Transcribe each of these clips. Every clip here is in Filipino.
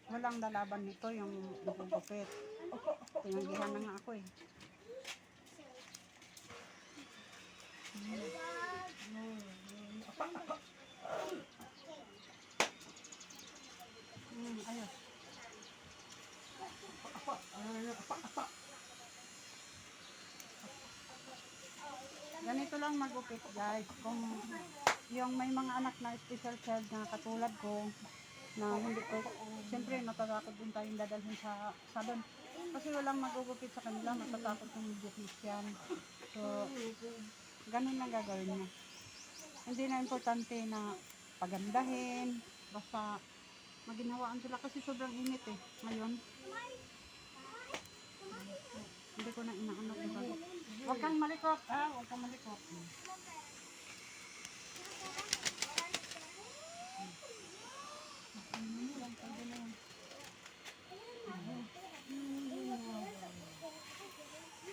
walang lalaban nito yung nagugupit. Tinanggihan na nga ako eh. Ayos. Ganito lang magupit guys. Kung yung may mga anak na special child na katulad ko, na hindi ko, siyempre natatakot din tayong dadalhin sa salon. Kasi walang magugupit sa kanila, natatakot yung beautician. So, ganun lang gagawin niya. Hindi na importante na pagandahin, basta maginhawaan sila kasi sobrang init eh, ngayon. Hindi ko na inaano diba? Huwag kang malikot, huwag kang malikot.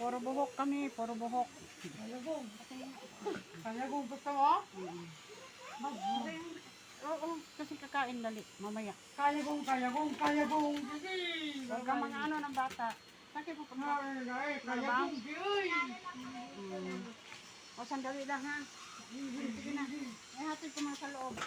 Puro buhok kami, puro buhok. Kayagong gusto mo? Oo, kasi kakain dali, mamaya. Kayagong. Huwag kang mga ano ng bata. Sakit mo pa. Kayagong. O, sandali lang ha. Sige na. Ay, hatid ko mga sa loob.